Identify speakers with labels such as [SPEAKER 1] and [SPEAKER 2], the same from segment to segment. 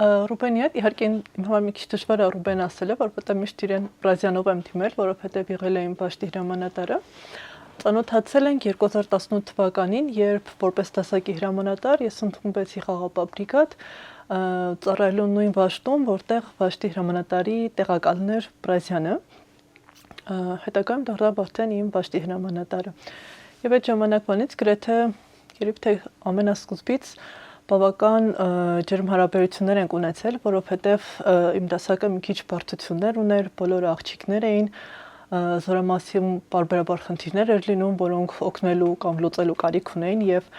[SPEAKER 1] Ռուբենի հետ իհարկե իմ համար մի քիչ դժվար է Ռուբեն ասելը, որովհետև միշտ իրեն Բրազյանով եմ դիմել, որովհետև եղել է իմ Վաշտի հրամանատարը։ Ծանոթացել ենք 2018 թվականին, երբ որպես դասակի հրամանատար ես ընդունվեցի խաղապահ բրիգադ, ծառայելու նույն Վաշտում, որտեղ Վաշտի հրամանատարի տեղակալն էր Բրազյանը։ Հետագայում դարձավ արդեն իմ Վաշտի հրամանատարը։ Եվ այդ ժամանակվանից գրեթե երբ թե ամենասկզբից բավական ջերմ հարաբերություններ ենք ունեցել, որովհետև իմ դասակը մի քիչ բարդություններ ուներ, բոլորը աղջիկներ էին, զորամասում բարբերաբար խնդիրներ էր լինում, որոնք օգնելու կամ լուծելու կարիք ունեին եւ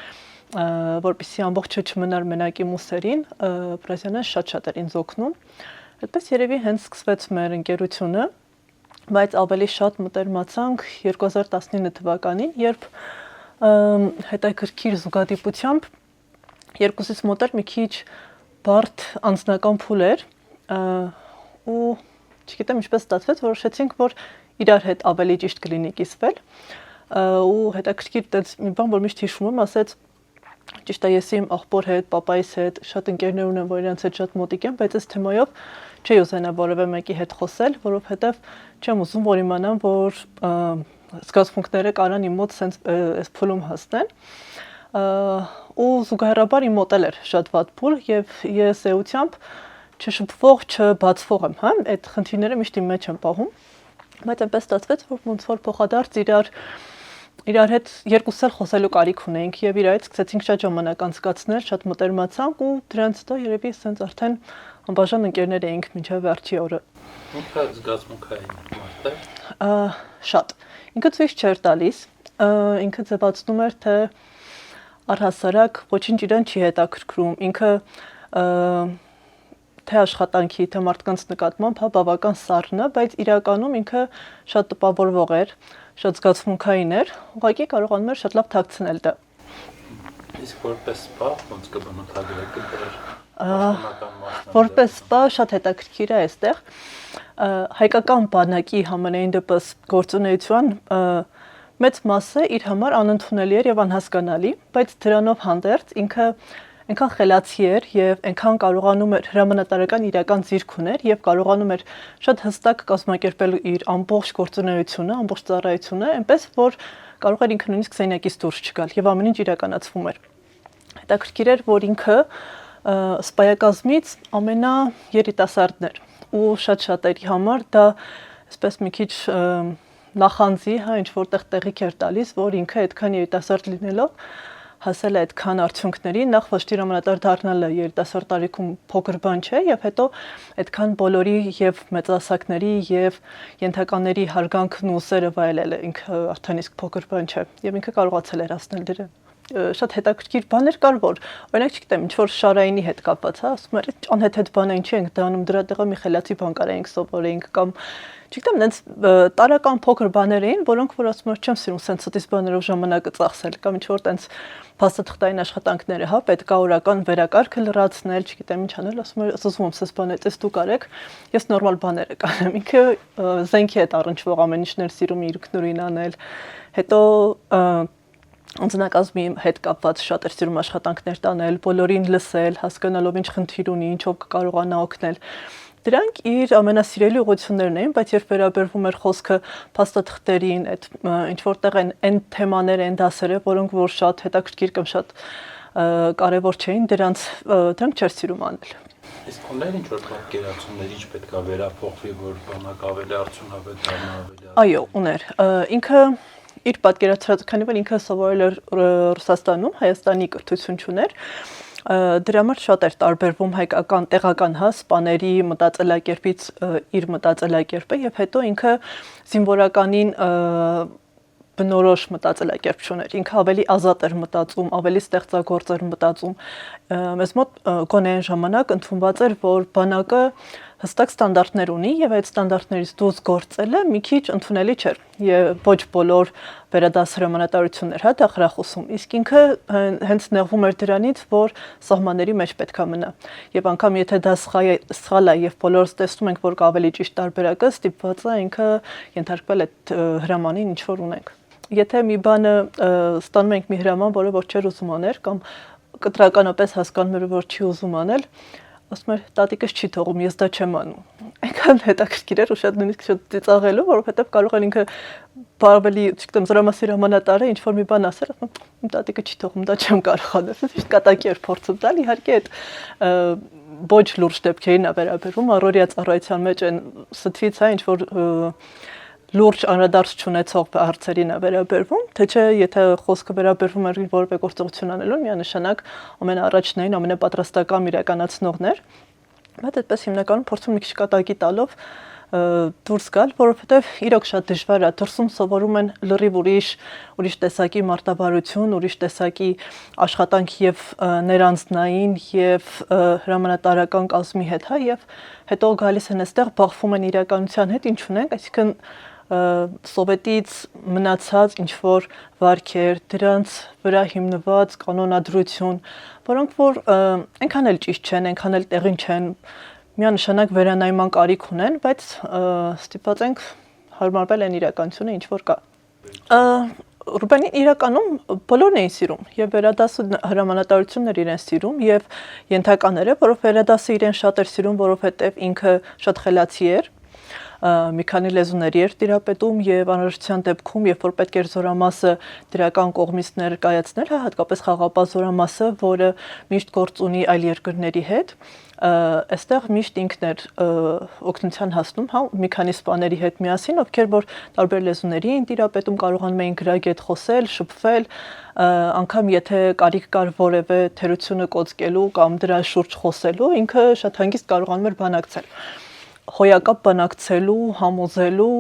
[SPEAKER 1] որպեսզի ամբողջը չմնար մենակ իմ ուսերին, Բրազյանը շատ էր ինձ օգնում։ Այդպես երևի հենց սկսվեց մեր ընկերությունը, բայց ավելի շատ մտերմացանք 2019 թվականին, երբ հետաքրքիր զուգադիպությամբ երկուսից մոտ էր մի քիչ բարդ անձնական փուլ էր ու չգիտեմ ինչպես ստացվեց, որոշեցինք, որ իրար հետ ավելի ճիշտ կլինի կիսվել ու հետաքրքիր դες մի բան, որ միշտ հիշում եմ, ասեց ճիշտ է, ես իմ աղբոր հետ, պապայիս հետ շատ ընկերներ ունեմ, որ իրենց հետ շատ մոտիկ եմ, բայց այս թեմայով չի ուզենա որևէ մեկի հետ խոսել, որովհետև չեմ ուզում, որ իմանամ, որ զգացմունքները կարան իմ մոտ sense այս փուլում հասնեն։ Ու զուգահեռաբար իմ մոտ էր շատ վատ փուլ եւ ես էությամբ չշփվող, չբացվող եմ, հա, այդ խնդիրները միշտ իմ մեջ եմ պահում, բայց այնպես ստացվեց, որ ոնց որ փոխադարձ իրար հետ երկուսս էլ խոսելու կարիք ունեինք եւ իր այդ սկսեցինք շատ ժամանակ անցկացնել, շատ մտերմացանք ու դրանից հետո երևի sense արդեն անբաժան ընկերներ էինք մինչեւ վերջի օրը։
[SPEAKER 2] Ինքը զգացմունքային մարդ է։
[SPEAKER 1] Շատ։ Ինքը ցույց չէր տալիս, ինքը ձևացնում էր, թե առհասարակ ոչինչ իրեն չի հետաքրքրում, ինքը թե աշխատանքի, թե մարդկանց նկատմամբ հա բավական սառն է, բայց իրականում ինքը շատ տպավորվող էր, շատ զգացմունքային էր, ուղղակի կարողանում էր շատ լավ թաքցնել դա։
[SPEAKER 2] Իսկ որպես սպա ոնց կբնութագրեք դրեր։
[SPEAKER 1] Որպես սպա շատ հետաքրքիր է այստեղ հայկական բանակի համենայն դեպս գործունեության մեծ մասը իր համար անընդունելի էր եւ անհասկանալի, բայց դրանով հանդերձ ինքը այնքան խելացի էր եւ այնքան կարողանում էր հրամանատարական իրական ձիրք ուներ եւ կարողանում էր շատ հստակ կազմակերպել իր ամբողջ գործունեությունը, ամբողջ ծառայությունը, այնպես որ կարող էր ինքը նույնիսկ սենյակից դուրս չգալ եւ ամեն ինչ իրականացվում էր։ Հետաքրքիր էր, որ ինքը սպայակազմից ամենաերիտասարդն էր ու շատ-շատերի համար դա այսպես մի քիչ նախանձի, հա, ինչ որտեղ տեղիք էր տալիս, որ ինքը այդքան երիտասարդ լինելով հասել է այդքան արդյունքների, նախ Վաշտի հրամանատար դառնալը երիտասարդ տարիքում փոքր բան չէ եւ հետո այդքան բոլորի եւ մեծահասակների եւ ենթականների հարգանքն ու սերը վայելելը ինքը արդեն իսկ փոքր բան չէ եւ ինքը կարողացել էր հասնել դրան։ Շատ հետաքրքիր բաներ կար, որ օրինակ չգիտեմ, ինչ որ Շարայինի հետ կապված, հա, ասում էր, անհեթեթ բան է, ինչի ենք դանում, դրա տեղը մի խելացի բան կարայինք սովորեինք կամ չգիտեմ, նենց տարական փոքր բաներ էին, որոնք որ ասում եմ, չեմ սիրում սենց ստիս բաներով ժամանակը ծախսել կամ ինչ որ տենց փաստաթղթային աշխատանքները, հա, պետք է օրական վերակարգը լրացնել, չգիտեմ ինչ անել, ասում եմ, ասում եմ, սես բան է, տես դու կարեք, ես նորմալ բաներ կանեմ, ինքը զենքի հետ առնչվող ամեն ինչներ սիրում իրքնուրին անել, հետո անձնակազմի հետ կապված շատ էր սիրում աշխատանքներ տանել, բոլորին լսել, հասկանալով ինչ խնդիր ունի, ինչով կկարողանա օգնել։ Դրանք իր ամենասիրելի ուղղություններն էին, բայց երբ վերաբերվում էր խոսքը փաստաթղթերին, այդ ինչ որտեղ այն թեմաները, այն դասերը, որոնք որ շատ հետաքրքիր կամ շատ կարևոր չէին, դրանք չէր սիրում անել։
[SPEAKER 2] Իսկ ուներ ինչ որ պատկերացումներ, ինչ պետք է վերափոխվի, որ բանակ ավելի արդյունավետ դառնա ավելի։
[SPEAKER 1] Այո, ուներ։ Ինքը իր պատկերացրած, քանի որ ինքը սովորել էր Ռուսաստանում, Հայաստանի կրթություն չուներ, դրա համար շատ էր տարբերվում հայկական տեղական հա սպաների մտածելակերպից իր մտածելակերպը եւ հետո ինքը զինվորականին բնորոշ մտածելակերպ չուներ, ինքը ավելի ազատ էր մտածում, ավելի ստեղծագործ էր մտածում, մեզ մոտ գոնե այն ժամանակ ընդունված էր, որ բանակը հստակ ստանդարտներ ունի եւ այդ ստանդարտներից դուրս գործելը մի քիչ ընդունելի չէր եւ ոչ բոլոր վերադաս հրամանատարություններ հա դա խրախուսում իսկ ինքը հենց նեղվում էր դրանից որ սահմանների մեջ պետքա մնա եւ անգամ եթե դա սխալ է եւ բոլորս տեսնում ենք որ ավելի ճիշտ տարբերակը ստիպված է ինքը ենթարկվել այդ հրամանին ինչ որ ունենք եթե մի բանը ստանում ենք մի հրաման որը որ չէր ուզում անել կամ կտրականապես հասկանում էր որ չի ուզում անել ասում էր տատիկս չի թողում, ես դա չեմ անում։ Այնքան հետաքրքիր էր ու շատ նույնիսկ շատ ծիծաղելու, որովհետև կարող էր ինքը բարվելի, չգիտեմ, զրամասիր հրամանատարը ինչ որ մի բան ասել, ասում իմ տատիկը չի թողում, դա չեմ կարող անել։ Իսկ կատակի էր փորձում տալ, իհարկե այդ ոչ լուրջ դեպքերին է վերաբերվում, առօրյա ծառայության մեջ այն ստվից է ինչ որ լուրջ անդրադարձ չունեցող հարցերին է վերաբերվում, թե չէ եթե խոսքը վերաբերվում էր որևէ գործողություն անելուն, միանշանակ ամենաառաջնային, ամենապատրաստական իրականացնողն էր, բայց այդպես հիմնականում փորձում մի քիչ կատակի տալով դուրս գալ, որովհետև իրոք շատ դժվար է, դրսում սովորում են լրիվ ուրիշ տեսակի մարտավարություն, ուրիշ տեսակի աշխատանք եւ ներանձնային եւ հրամանատարական կազմի հետ, հա, եւ հետո գալիս են այստեղ բախվում են իրականության հետ, ինչ ունենք, այսինքն սովետից մնացած ինչ որ վարքեր, դրանց վրա հիմնված կանոնադրություն, որոնք որ այնքան էլ ճիշտ չեն, այնքան էլ տեղին չեն, միանշանակ վերանայման կարիք ունեն, բայց ստիպված ենք հարմարվել այն իրականությունը, ինչ որ կա։ Ռուբենին իրականում բոլորն էին սիրում, եւ վերադասը հրամանատարությունն էր իրեն սիրում, եւ ենթակաները, որով վերադասը իրեն շատ էր սիրում, որովհետեւ ինքը շատ խելացի էր, մի քանի լեզուների էր տիրապետում եւ անհրաժեշտության դեպքում, երբ որ պետք էր զորամասը դրական կողմից ներկայացնել, հա, հատկապես խաղապահ զորամասը, որը միշտ գործ ունի այլ երկրների հետ, այստեղ միշտ ինքն էր օգնության հասնում, հա, մի քանի սպաների հետ միասին, ովքեր որ տարբեր լեզուների էին տիրապետում, կարողանում էին գրագետ խոսել, շփվել, անգամ եթե կարիք կար որևէ թերությունը կոծկելու կամ դրա շուրջ խոսելու, ինքը շատ հանգիստ կարողանում էր բանակցել։ Հոյակապ բանակցելու, համոզելու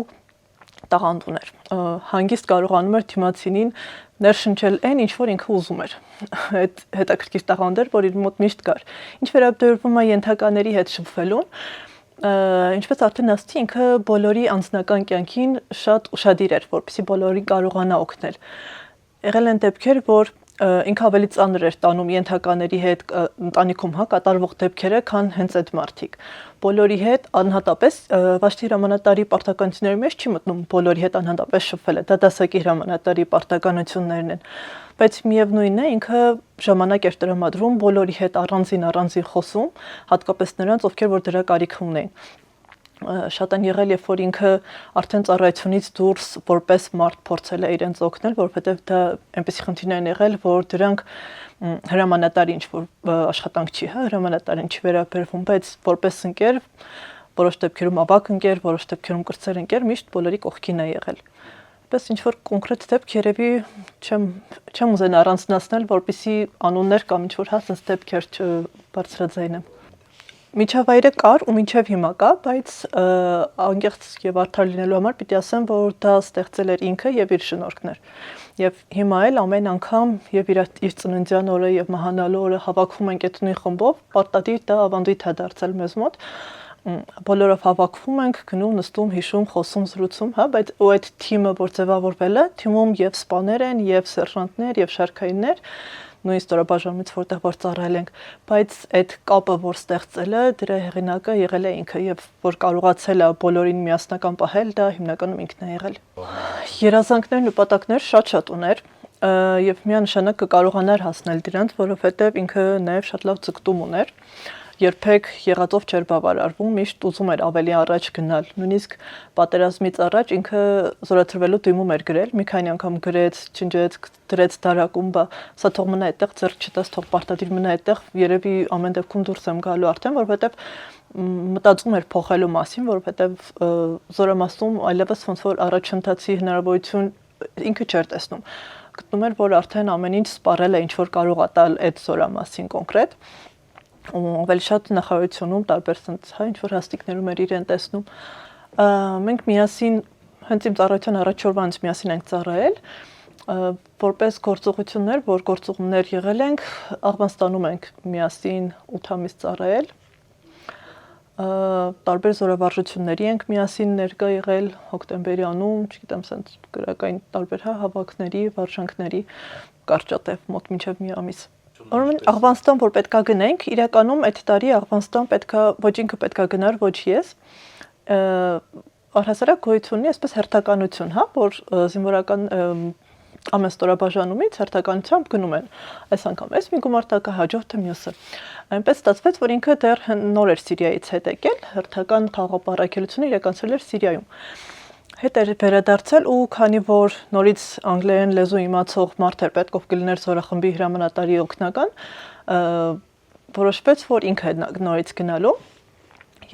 [SPEAKER 1] տաղանդ ուներ։ Հանգիստ կարողանում էր թիմացինին ներշնչել այն, ինչ որ ինքը ուզում էր։ Այդ հետաքրքիր տաղանդ էր, որ իր մոտ միշտ կար։ Ինչ վերաբերվում է ենթակաների հետ շփվելուն, ինչպես արդեն ասացի, ինքը բոլորի անձնական կյանքին շատ ուշադիր էր, որպեսզի բոլորին կարողանա օգնել։ Եղել են դեպքեր, որ ինքը ավելի ծանր էր տանում ենթակաների հետ ընտանիքում, հա, կատարվող դեպքերը, քան հենց այդ մարդիկ։ Բոլորի հետ անհատապես վաշտի հրամանատարի պարտականությունների մեջ չի մտնում բոլորի հետ անհատապես շփվելը, դա դասակի հրամանատարի պարտականություններն են, բայց միևնույնն է ինքը ժամանակ էր տրամադրում բոլորի հետ առանձին խոսում, հատկապես նրանց, ովքեր որ դրա կարիք ունեին։ Շատ են եղել, երբ որ ինքը արդեն ծառայությունից դուրս որպես մարդ փորձել է իրենց օգնել, որովհետև դա այնպեսի խնդիրներ են եղել, որ դրանք հրամանատարի ինչ որ աշխատանք չի, հա, հրամանատարին չի վերաբերվում, բայց որպես ընկեր, որոշ դեպքերում ավագ ընկեր, որոշ դեպքերում կրտսեր ընկեր, միշտ բոլորի կողքին է եղել։ Պես ինչ որ կոնկրետ դեպք երևի չեմ ուզենա առանձնացնել, որպեսզի անուններ կամ ինչ որ հասած դեպքեր չբարձրաձայնեմ։ Միջավայրը կար ու մինչև հիմա կա, բայց անկեղծ եւ արդար լինելու համար պիտի ասեմ, որ դա ստեղծել էր ինքը եւ իր շնորհքն էր։ Եվ հիմա էլ ամեն անգամ եւ իր ծննդյան օրը եւ մահանալու օրը հավաքվում ենք այդ նույն խմբով, պարտադիր դա ավանդույթ է դարձել մեզ մոտ։ Բոլորով հավաքվում ենք, գնում, նստում, հիշում, խոսում, զրուցում, հա, բայց ու այդ թիմը, որ ձևավորվել է, թիմում եւ սպաներ են, եւ սերժանտներ, եւ շարքայիններ, նույն ստորաբաժանումից որտեղ որ ծառայել ենք, բայց այդ կապը, որ ստեղծել է, դրա հեղինակը եղել է ինքը եւ որ կարողացել է բոլորին միասնական պահել, դա հիմնականում ինքն է եղել։ Երազանքներ, նպատակներ շատ ուներ եւ միանշանակ կկարողանար հասնել դրանց, որովհետեւ ինքը նաեւ շատ լավ ցկտում ուներ։ Երբեք եղածով չէր բավարարվում, միշտ ուզում էր ավելի առաջ գնալ։ Նույնիսկ պատերազմից առաջ ինքը զորացրվելու դիմում էր գրել, մի քանի անգամ գրեց, չնջեց, դրեց դարակում, բա սա թող մնա այդտեղ, ձեռք չտաս, թող պարտադիր մնա այդտեղ, երևի ամեն դեպքում դուրս եմ գալու արդեն, որովհետև մտածում էր փոխելու մասին, որովհետև զորամասում այլևս ոնց որ առաջընթացի հնարավորություն ինքը չէր տեսնում։ Գտնում էր, որ արդեն ամեն ինչ սպառել է, ինչ որ կարող է տալ այդ զորամասին կոնկրետ։ Ավելի շատ նախարարությունում տարբեր հա ինչ որ հաստիկներում էր իրեն տեսնում։ Մենք միասին հենց իմ ծառայության առաջ օրվանից միասին ենք ծառայել, որպես գործողություններ, որ գործողումներ եղել ենք, Աղվանստանում ենք միասին 8 ամիս ծառայել։ Տարբեր զորավարժությունների ենք միասին ներկա եղել հոկտեմբերի անուն, չգիտեմ, սենց գրակային տարբեր հավաքների, վարժանքների կարճատև մոտ մինչև մի ամիս։ Ուրեմն Աղվանստան, որ պետքա գնենք, իրականում այդ տարի Աղվանստան պետքա ոչ ինքը պետքա գնար, ոչ ես։ Առհասարակ գոյություն ունի այսպես հերթականություն, հա, որ զինվորական ամեն ստորաբաժանումից հերթականությամբ գնում են։ Այս անգամ էս մի գումարտակը, հաջորդը մյուսը։ Այնպես ստացվեց, որ ինքը դեռ նոր էր Սիրիայից հետ եկել, հերթական խաղապարակելությունը իրականացրել էր Սիրիայում։ Հետ էր վերադարձել ու քանի որ նորից անգլերեն լեզու իմացող մարդ էր պետք ով կլիներ զորախմբի հրամանատարի օգնական, որոշվեց, որ ինքը նորից գնալու։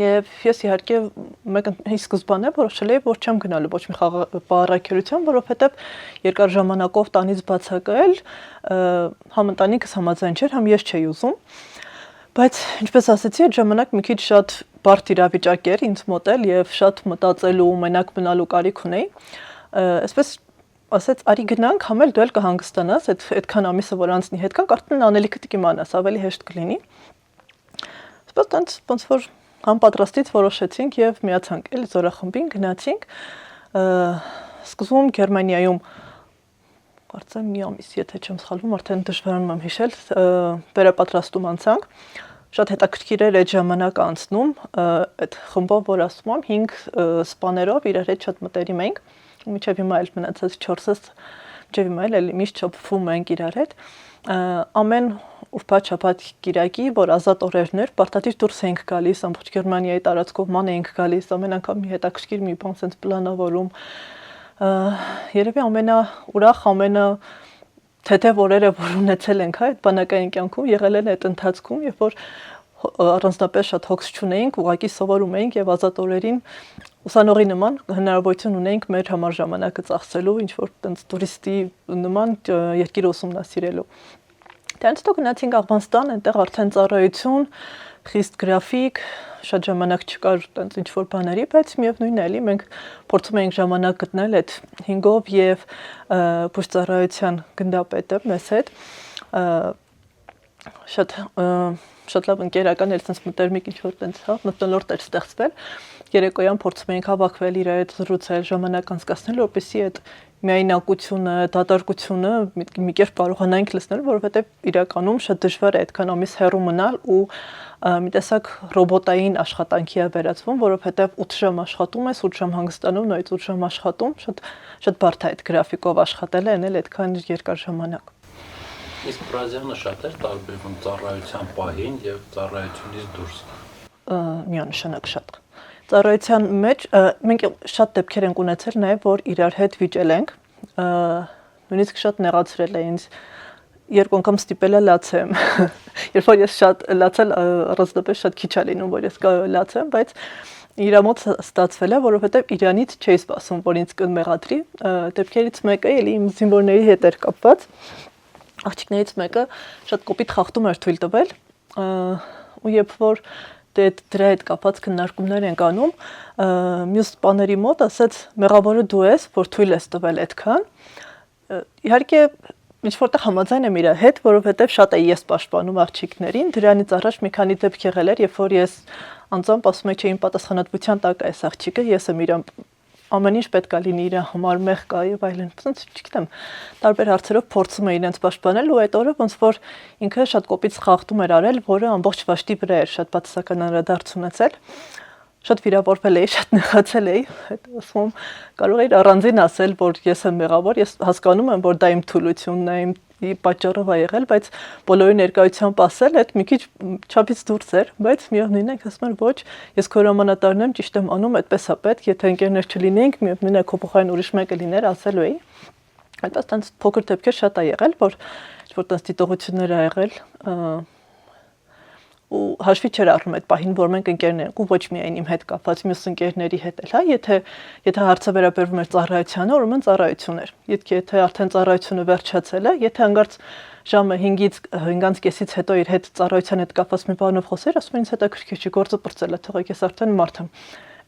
[SPEAKER 1] Եվ ես իհարկե ի սկզբանե որոշել էի, որ չեմ գնալու ոչ մի խաղապարակելության, որովհետև երկար ժամանակով տանից բացակայել համ ընտանիքս համաձայն չէր, համ ես չէի ուզում։ Բայց ինչպես ասեցի, այդ ժամանակ մի քիչ շատ բարդ իրավիճակ էր ինձ մոտ էլ եւ շատ մտածելու, մենակ մնալու կարիք ունեի։ Այսպես ասեց, արի գնանք, համ էլ դու էլ կհանգստանաս, այդքան ամիսը որ անցնի հետ կան, արդեն անելիքը կիմանաս, ավելի հեշտ կլինի։ Այսպես տենց ոնց որ Համապատրաստից որոշեցինք եւ միացանք էլ զորախմբին գնացինք սկզբում Գերմանիայում կարծեմ մի ամիս, եթե չեմ սխալվում, արդեն դժվարանում եմ հիշել, վերապատրաստում անցանք։ Շատ հետաքրքիր էր այդ ժամանակը անցնում, այդ խմբով, որ ասում եմ, 5 սպաներով իրար հետ շատ մտերիմ ենք, մինչև հիմա էլ մնացած 4-ս, մինչև հիմա էլ միշտ շփվում ենք իրար հետ։ Ամեն ուրբաթ-շաբաթ կիրակի, որ ազատ օրերներ, պարտադիր դուրս էինք գալիս, ամբողջ Գերմանիայի տարածքով ման էինք գալիս, ամեն անգամ մի հետաքրքիր մի բան sense պլանավորում։ Երևի ամենաուրախ, ամենաթեթև օրերը, որ ունեցել ենք, այդ բանակային կյանքում եղել են այդ ընթացքում, երբ որ առանձնապես շատ հոգս չունեինք, ուղղակի սովորում էինք եւ ազատ օրերին ուսանողի նման հնարավորություն ունեինք մեր համար ժամանակը ծախսելու, ինչ որ տենց տուրիստի նման երկիրը ուսումնասիրելու։ Դրանից հետո գնացինք Աֆղանստան, այնտեղ արդեն ծառայություն, խիստ գրաֆիկ, շատ ժամանակ չկար տենց ինչ որ բաների, բայց միևնույնն է, էլի մենք փորձում էինք ժամանակ գտնել այդ 5-ով եւ բուժծառայության գնդապետը մեզ հետ։ Շատ լավ ընկերական էլ sense մտերմիկ ինչ որ տենց, հա, մտնոլորտ էր ստեղծվել։ Երեկոյան փորձում էինք հավաքվել իր հետ զրուցել, ժամանակ անցկացնել, որպեսզի այդ միայնակությունը, դատարկությունը մի կերպ կարողանանք լցնել, որովհետև իրականում շատ դժվար է այդքան ամիս հեռու մնալ ու մի տեսակ ռոբոտային աշխատանքի է վերածվում, որովհետև 8 ժամ աշխատում ես, 8 ժամ հանգստանում, նույնիսկ 8 ժամ աշխատում, շատ բարդ է այդ գրաֆիկով աշխատելը, այնել այդքան երկար ժամանակ։
[SPEAKER 2] Իսկ Բրազիլիանը շատ էր տարբերվում ծառայության պահին եւ ծառայությունից դուրս։
[SPEAKER 1] Միանշանակ շատ։ Ծառայության մեջ մենք շատ դեպքեր ենք ունեցել նաև որ իրար հետ վիճել ենք, նույնիսկ շատ նեղացրել է ինձ, 2 անգամ ստիպել է լացեմ, երբ որ ես շատ լացել առանձնապես շատ քիչ է լինում, որ ես լացեմ, բայց իր մոտ ստացվել է, որովհետև Իրանից չէի սպասում, որ ինձ կմեղադրի, դեպքերից մեկը էլի իմ զինվորների հետ էր կապված, աղջիկներից մեկը շատ կոպիտ խախտում էր թույլ տվել, ու երբ որ դրա հետ կապված քննարկումներ ենք անում, մյուս սպաների մոտ ասաց մեղավորը դու ես, որ թույլ ես տվել այդքան։ Իհարկե ինչ որտեղ համաձայն եմ իր հետ, որովհետև շատ էի ես պաշտպանում աղջիկներին, դրանից առաջ մի քանի դեպք եղել էր, երբ որ ես անձամբ ասում եի, չէ, իմ պատասխանատվության տակ է այս աղջիկը, ես եմ իրան ամեն ինչ պետք է լինի իր համար մեղք կա եւ այլն։ Ոնց չգիտեմ, տարբեր հարցերով փորձում է իրենց պաշտպանել ու այդ օրը ոնց որ ինքը շատ կոպիտ խախտում էր արել, որը ամբողջ վաշտի վրա էր շատ բացասական անդրադարձ ունեցել։ Շատ վիրավորվել էի, շատ նեղացել էի, այդ ասում կարող էի առանձին ասել, որ ես եմ մեղավոր, ես հասկանում եմ, որ դա իմ թուլությունն է, իմ պատճառով է եղել, բայց բոլորի ներկայությամբ ասել, այդ մի քիչ չափից դուրս էր, բայց միևնույնն է, ասում են ոչ, ես քո հրամանատարն եմ, ճիշտ եմ անում, այդպես է պետք, եթե ընկերներ չլինեինք, միևնույնն է քո փոխարեն ուրիշ մեկը լիներ, ասելու էի։ Այդպես տենց փոքր դեպքեր շատ է եղել, որ տենց դիտողություններ ա եղել, ու հաշվի չեր առնում այդ պահին, որ մենք ընկերներ ենք ու ոչ միայն իմ հետ կապված մյուս ընկերների հետ էլ, հա, եթե հարցը վերաբերվում էր ծառայությանը, ուրեմն ծառայություն էր։ Եթե արդեն ծառայությունը վերջացել է, եթե հանգարց ժամը 5-5:30-ից հետո իր հետ ծառայության հետ կապված մի բանով խոսեր, ասում են ինձ հետաքրքիր չի, գործը բրծել է, թողեք ես արդեն մարդ եմ։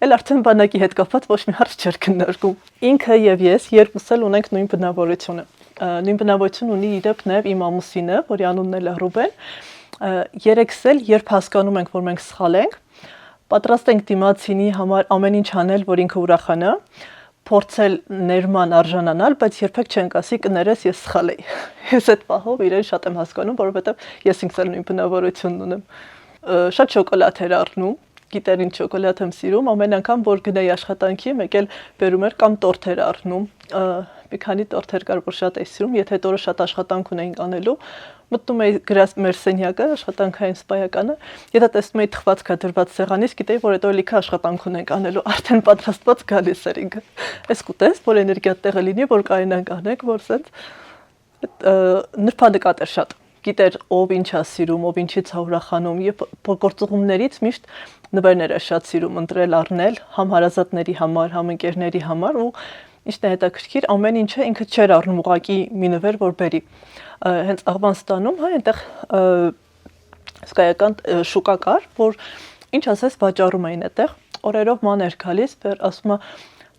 [SPEAKER 1] Էլ արդեն բանակի հետ կապված ոչ մի հարց չէր քննարկում։ Ինքը եւ ես երկուս էլ ունենք նույն բնավորությունը։ Նույն բնավորություն ունի իդեպ նաեւ իմ ամուսինը, որի անունն է Ռուբեն։ Երեքս էլ երբ հասկանում ենք, որ մենք սխալ ենք, պատրաստ ենք դիմացինի համար ամեն ինչ անել, որ ինքը ուրախանա, փորձել ներման արժանանալ, բայց երբեք չենք ասի կներես ես սխալ էի։ Ես այդ պահով իրեն շատ եմ հասկանում, որովհետև ես ինքս էլ նույն բնավորությունն ունեմ։ Շատ շոկոլադ էր առնում, գիտեր ինչ շոկոլադ եմ սիրում, ամեն անգամ որ գնայի աշխատանքի, մեկ էլ բերում էր կամ տորթ էր առնում, մի քանի տորթեր կար, որ շատ էի սիրում, եթե այդ օրը շատ աշխատանք ունեինք անելու, մտնում էի գրած մեր սենյակը, աշխատանքային սպայականը, եթե տեսնում էի թխվածքա դրված սեղանից, գիտեի, որ այդ օրը լիքը աշխատանք ունենք անելու, արդեն պատրաստված գալիս էր ինքը։ Էս կուտես, որ էներգիա տեղը լինի, որ կարենանք անենք, որ սենց նրբանկատ էր շատ։ Գիտեր ով ինչ է սիրում, ով ինչից է ուրախանում, եւ գործուղումներից միշտ նվերներ է շատ սիրում ընտրել, առնել, համ հարազատների համար, համ ընկերների համար ու ինչն է հետաքրքիր, ամեն ինչը ինքը չէր առնում ուղակի մի նվեր, որ բերի։ Հենց Աղվանստանում, հա, այնտեղ սկայական շուկա կար, որ ինչ ասես վաճառում էին այդտեղ, օրերով մաներ գալիս, ասում է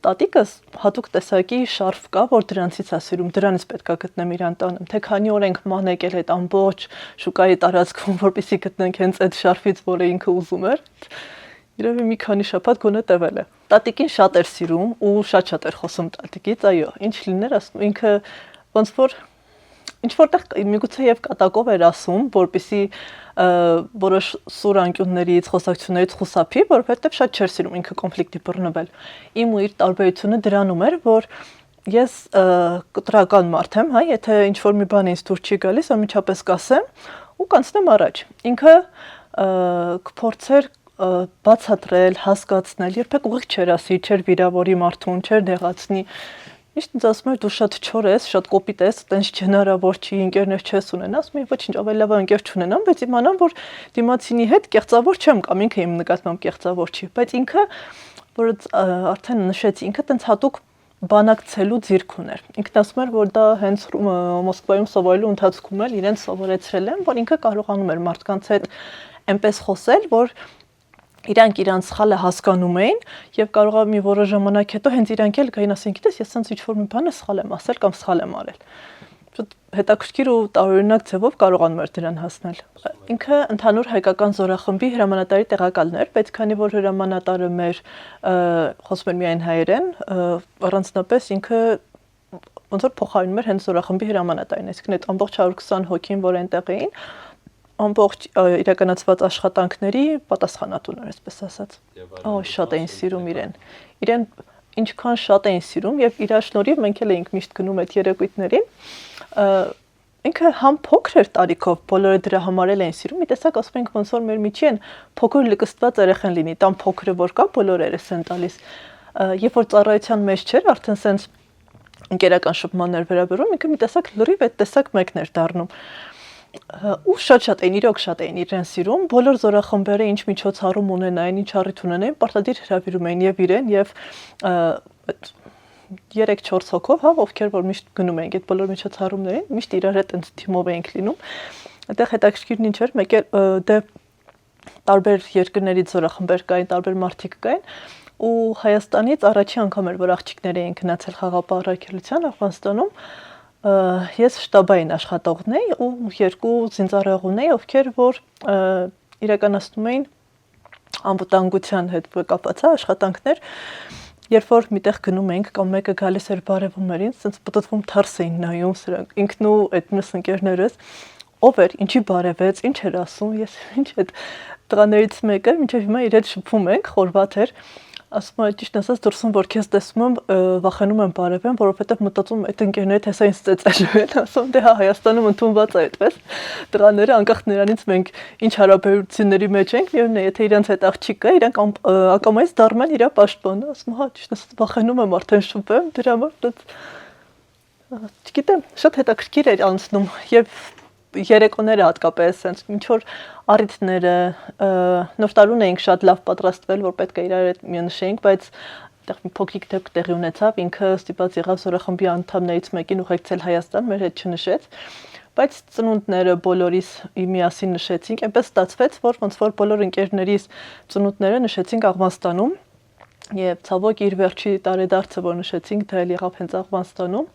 [SPEAKER 1] տատիկս հատուկ տեսակի շարֆ կա, որ դրանցից է սիրում, դրանից պետքա գտնեմ իրան տանեմ, թե քանի օր ենք ման եկել այդ ամբողջ շուկայի տարածքում, որպեսզի գտնենք հենց այդ շարֆից, որը ինքը ուզում էր։ Իրավի մի քանի շաբաթ գոնե տևել է։ Տատիկին շատ էր սիրում ու շատ էր խոսում տատիկից, այո, ինչ լիներ, ասում ինքը ոնց որ ինչ որտեղ միգուցե եւ կատակով էր ասում, որպեսզի որոշ սուր անկյուններից, խոսակցություններից խուսափի, որովհետեւ շատ չէր սիրում ինքը կոնֆլիկտի բռնվել։ Իմ ու իր տարբերությունը դրանում էր, որ ես կտրական մարդ եմ, հա, եթե ինչ որ մի բան ինձ դուր չի գալիս, անմիջապես կասեմ ու կանցնեմ առաջ։ Ինքը կփորձեր բացատրել, հասկացնել, երբեք ուղիղ չէր ասի, չէր վիրավորի մարդուն, չէր դեղացնի։ Միշտ ինձ ասում էր դու շատ չոր ես, շատ կոպիտ ես, տենց չհնարավոր չի, ընկերներ չես ունենա, ասում եմ ոչինչ, ավելի լավ ընկեր չունենամ, բայց իմանամ, որ դիմացինի հետ կեղծավոր չեմ կամ ինքը իմ նկատմամբ կեղծավոր չի, բայց ինքը, որ արդեն նշեցի, ինքը տենց հատուկ բանակցելու ձիրք ուներ։ Ինքն ասում էր, որ դա հենց Մոսկվայում սովորելու ընթացքում էլ իրեն սովորեցրել են, որ ինքը կարողանում էր մարդկանց հետ այնպես խոսել, որ իրանք իրանց սխալը հասկանում էին եւ կարող է մի որոշ ժամանակ հետո հենց իրանք էլ գային ասեն, գիտես, ես sense ինչ-որ մի բան սխալ եմ ասել կամ սխալ եմ արել։ Շատ հետաքրքիր ու տարօրինակ ձևով կարողանում էր դրան հասնել։ Ինքը ընդհանուր հայկական զորախմբի հրամանատարի տեղակալն էր, բայց քանի որ հրամանատարը մեր խոսում էր միայն հայերեն, առանձնապես ինքը ոնց որ փոխարինում էր հենց զորախմբի հրամանատարին, այսինքն այդ ամբողջ 120 հոգին, որ այնտեղ էին, ամբողջ իրականացված աշխատանքների պատասխանատուն էր, այսպես ասած։ Շատ էին սիրում իրեն։ Իրեն ինչքան շատ էին սիրում եւ իր շնորհիվ մենք էլ էինք միշտ գնում այդ երեկույթներին։ Ինքը համ փոքր էր տարիքով, բոլորը դրա համար էլ էին սիրում։ Մի տեսակ ասում ենք ոնց որ մեր միջի են փոքր լկստված երեխան լինի, տան փոքրը որ կա, բոլորերս են տալիս։ Երբ որ ծառայության մեջ չէր, արդեն սենց ընկերական շփմաններ վերաբերում, ինքը մի տեսակ լրիվ այդ տեսակ մեկն էր դառնում։ Ու շատ էին, իրոք շատ էին իրեն սիրում, բոլոր զորախմբերը ինչ միջոցառում ունենային, ինչ առիթ ունենային, պարտադիր հրավիրում էին եւ իրեն եւ 3-4 հոգով, հա, ովքեր որ միշտ գնում էին այդ բոլոր միջոցառումներին, միշտ իրար հետ այնց թիմով էինք լինում։ Այդտեղ հետաքրքիրն ինչ էր, մեկ էլ դե տարբեր երկրներից զորախմբեր կային, տարբեր մարդիկ կային, ու Հայաստանից առաջի անգամ էր, որ աղջիկներ էին գնացել խաղապահ առաքելության Աֆղանստանում։ Ես շտաբային աշխատողն էի ու 2 զինծառայողներ էի, ովքեր որ իրականացնում էին անվտանգության հետ կապված աշխատանքներ, երբ որ միտեղ գնում էինք կամ մեկը գալիս էր բարևում էր ինձ, ասենց պտտվում թարս էին նայում սրանք, ինքն ու այդ մյուս ընկերներս, ով էր, ինչի բարևեց, ինչ էր ասում, ես ինչ այդ տղաներից մեկը, մինչև հիմա իր հետ շփվում ենք, խորվաթ էր, ասում եմ ճիշտ ասած դուրսում որ քեզ տեսնում եմ վախենում եմ բարևեմ, որովհետև մտածում այդ ընկերները հեսա ինձ ծեծելու են, ասում դե հա Հայաստանում ընդունված է այդպես։ Տղաները անկախ նրանից մենք ինչ հարաբերությունների մեջ ենք, միևնույն է, եթե իրանց հետ աղջիկ կա, իրանք ակամայից դառնում են իր պաշտպանը, ասում հա ճիշտ ասած վախենում եմ արդեն շփվեմ, դրա համար չգիտեմ, շատ հետաքրքիր էր անցնում եւ երեկոները հատկապես sense ինչ որ առիթները նոր տարուն էինք շատ լավ պատրաստվել, որ պետք է իրար հետ միանշեինք, բայց այդտեղ մի փոքրիկ դեպք տեղի ունեցավ, ինքը ստիպված եղավ զորախմբի անդամներից մեկին ուղեկցել Հայաստան, մեր հետ չնշեց, բայց ծնունդները բոլորիս միասին նշեցինք, այնպես ստացվեց, որ ոնց որ բոլոր ընկերներիս ծնունդները նշեցինք Աղվանստանում, եւ ցավոք իր վերջի տարեդարձը, որ նշեցինք, դա էլ եղավ հենց Աղվանստանում,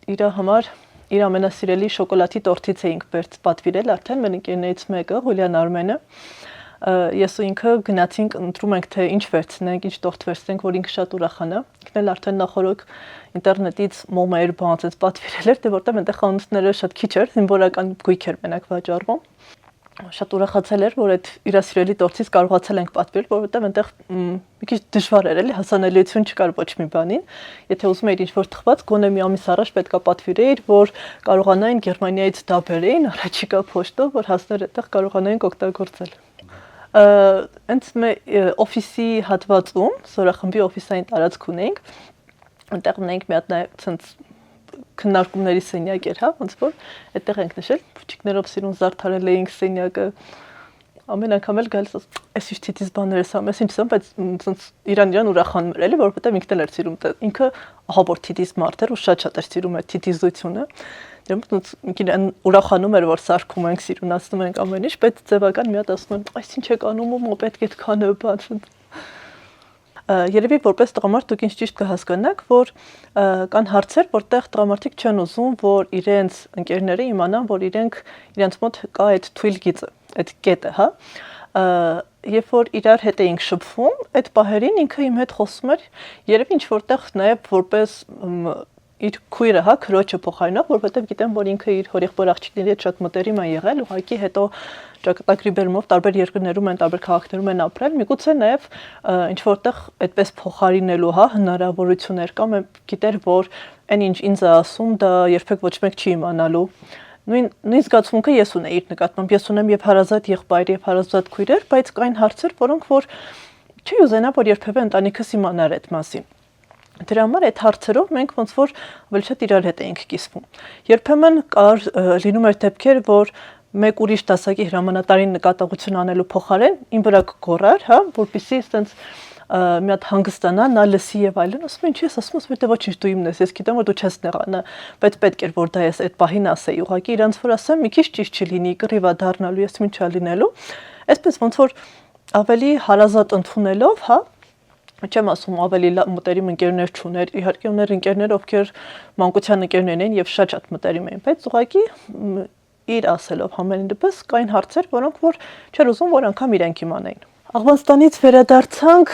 [SPEAKER 1] իր համար իր ամենասիրելի շոկոլադի տորտից էինք պատվիրել արդեն մեր ընկերներից մեկը, Հուլիան Արմենը։ Ես ու ինքը գնացինք, ընտրում ենք թե ինչ վերցնենք, ինչ տորտ վերցնենք, որ ինքը շատ ուրախանա։ Ինքն էլ արդեն նախորդ ինտերնետից մոմեր բանից պատվիրել էր, դե որտեղ այնտեղ խանութները շատ քիչ էր, զինվորական գույք էր մենակ վաճառվում։ շատ ուրախացել էր, որ այդ իրասիրելի տորթից կարողացել ենք պատվիրել, որովհետև այնտեղ մի քիչ դժվար էր, էլի հասանելիություն չկար ոչ մի բանին։ Եթե ուզում էիր ինչ-որ թխված, գոնե մի ամիս առաջ պետքա պատվիրեիր, որ կարողանային Գերմանիայից դա բերեին առաջիկա փոստով, որ հասներ այդտեղ կարողանային օգտագործել։ Այնց օֆիսի հատվածում, Զորախմբի օֆիսային տարածք ունենք, այնտեղ ունենք մի հատ ցենց քննարկումների սենյակ էր, հա, ոնց որ այդտեղ ենք նշել, փուչիկներով սիրուն զարդարել էինք սենյակը, ամեն անգամ էլ գալիս այս ինչ թիթիզ բաներ է սամ, այսինչ սամ, բայց ցենց իրան ուրախանում էր, էլի, որովհետև ինքն էլ էր սիրում, ինքը ահաբոր թիթիզ մարդ էր ու շատ էր սիրում այդ թիթիզությունը, դրանց ինքն ուրախանում էր, որ սարքում ենք, սիրունացնում ենք ամեն ինչ, բայց ձևական մի հատ ասում են, այս ինչ եք անում, պետք է այդքանը բաց։ Երևի որպես տղամարդ դուք ինչ ճիշտ կհասկանաք, որ կան հարցեր, որտեղ տղամարդիկ չեն ուզում, որ իրենց ընկերները իմանան, որ իրենց մոտ կա այդ թույլ գիծը, այդ կետը, հա։ Երբ որ իրար հետ էինք շփվում, այդ պահերին ինքը իմ հետ խոսում էր, երևի ինչ որտեղ նաև որպես իր քույրը, հա, քրոջը փոխարինող, որովհետև գիտեմ, որ ինքը իր հորեղբոր աղջիկների հետ շատ մտերիմ է եղել, ուղղակի հետո ճակատագրի բերումով տարբեր երկրներում են, տարբեր քաղաքներում են ապրել, միգուցե նաև ինչ որտեղ այդպես փոխարինելու, հա, հնարավորություններ կա, գիտեր, որ այն ինչ ինձ է ասում, դա երբեք ոչ մեկ չի իմանալու։ Նույն զգացմունքը ես ունեի իր նկատմամբ, ես ունեմ եւ հարազատ եղբայր եւ հարազատ քույրեր, բայց կային հարցեր, որոնք որ չի ուզենա, որ երբևէ ընտանիքս իմանար այդ մասին։ Դրա համար այդ հարցերով մենք ոնց որ ավելի շատ իրար հետ էինք կիսվում։ Երբեմն կար լինում էր դեպքեր, որ մեկ ուրիշ դասակի հրամանատարին նկատողություն անելու փոխարեն իմ վրա կգոռար, հա, որպեսզի այտենց մի հատ հանգստանա, նա լսի եւ այլն, ասում են, ինչի՞ ես ասում, ասում եմ, ոչինչ դու իմն ես, ես գիտեմ, որ դու չես նեղանա, բայց պետք էր որ դա ես այդ պահին ասեի, ուղղակի իրանց որ ասեմ, մի քիչ ճիշտ չլինի, կռիվա դառնալու, ես ինչ չլինելու, այսպես ոնց որ ավելի հարազատ ընդունելով, հա, չեմ ասում ավելի մտերիմ ընկերներ չուներ, իհարկե ուներ ընկերներ, ովքեր մանկության ընկերներ էին եւ շատ մտերիմ էին, բայց ուղղակի իր ասելով համենայն դեպս կային հարցեր, որոնք որ չեր ուզում, որ անգամ իրենք իմանային։ Աղվանստանից վերադարձանք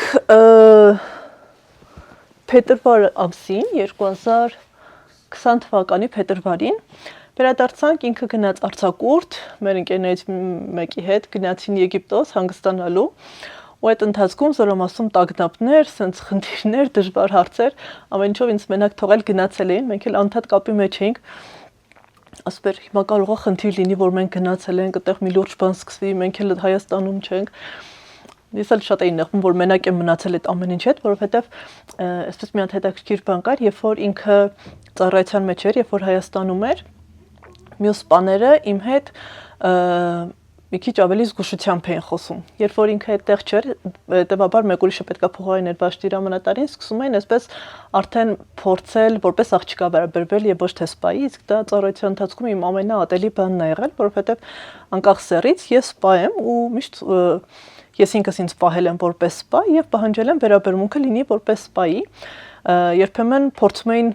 [SPEAKER 1] փետրվար ամսին 2020 թվականի փետրվարին վերադարձանք, ինքը գնաց արձակուրդ, մեր ընկերներից մեկի հետ գնացին Եգիպտոս հանգստանալու ու այդ ընթացքում զորամասում տագնապներ, սենց խնդիրներ, դժվար հարցեր, ամեն ինչով ինձ մենակ թողել գնացել էին, մենք էլ անդադ կապի մեջ էինք, ասում էր հիմա կարող է խնդիր լինի, որ մենք գնացել ենք, այդտեղ մի լուրջ բան սկսվի, մենք էլ Հայաստանում չենք։ Ես էլ շատ էի նեղվում, որ մենակ եմ մնացել այդ ամեն ինչ հետ, որովհետև այսպես մի հատ հետաքրքիր բան կար, երբ որ ինքը ծառայության մեջ էր, երբ որ Հայաստանում էր, մյուս սպաները իմ հետ մի քիչ ավելի զգուշությամբ էին խոսում։ Երբ որ ինքը այդտեղ չէր, հետևաբար մեկ ուրիշը պետքա փոխարիներ էր բաշտի հրամանատարին, սկսում էին այսպես արդեն փորձել որպես աղջկա վերաբերվել եւ ոչ թե սպայի, իսկ դա ծառայության ընթացքում իմ ամենաատելի բանն է եղել, որովհետեւ անկախ սեռից ես սպա եմ ու միշտ ես ինքս ինձ պահել եմ որպես սպա եւ պահանջել եմ վերաբերմունքը լինի որպես սպայի։ Երբեմն փորձում էին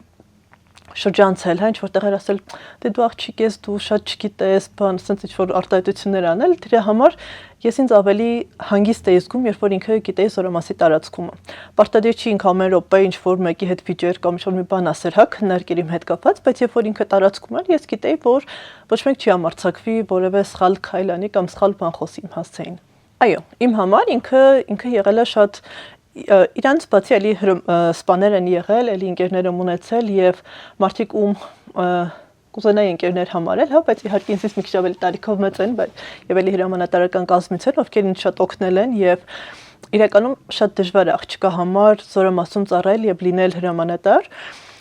[SPEAKER 1] շրջանցել, հա, ինչ որտեղ էր ասել, դե դու աղջիկ ես, դու շատ չգիտես, բան, ասենց ինչ որ արտահայտություններ անել, դրա համար ես ինձ ավելի հանգիստ էի զգում, երբ որ ինքը գիտեի զորամասի տարածքումը։ Պարտադիր չի ինքը ամեն րոպե ինչ որ մեկի հետ վիճեր կամ ինչ որ մի բան ասեր, հա, քննարկել իմ հետ կապված, բայց երբ որ ինքը տարածքում էր, ես գիտեի, որ ոչ մեկ չի համարձակվի որևէ սխալ քայլ անի կամ սխալ բան խոսի իմ հասցեին։ Այո, իմ համար ինքը եղել է շատ իրանց բացի էլի սպաներ են եղել, էլի ընկերներ եմ ունեցել եւ մարդիկ ում կուզենայի ընկերներ համարել, հա, բայց իհարկե ինձից մի քիչ ավելի տարիքով մեծ են, բայց եւ էլի հրամանատարական կազմից են, ովքեր ինձ շատ օգնել են եւ իրականում շատ դժվար է աղջկա համար զորամասում ծառայել եւ լինել հրամանատար,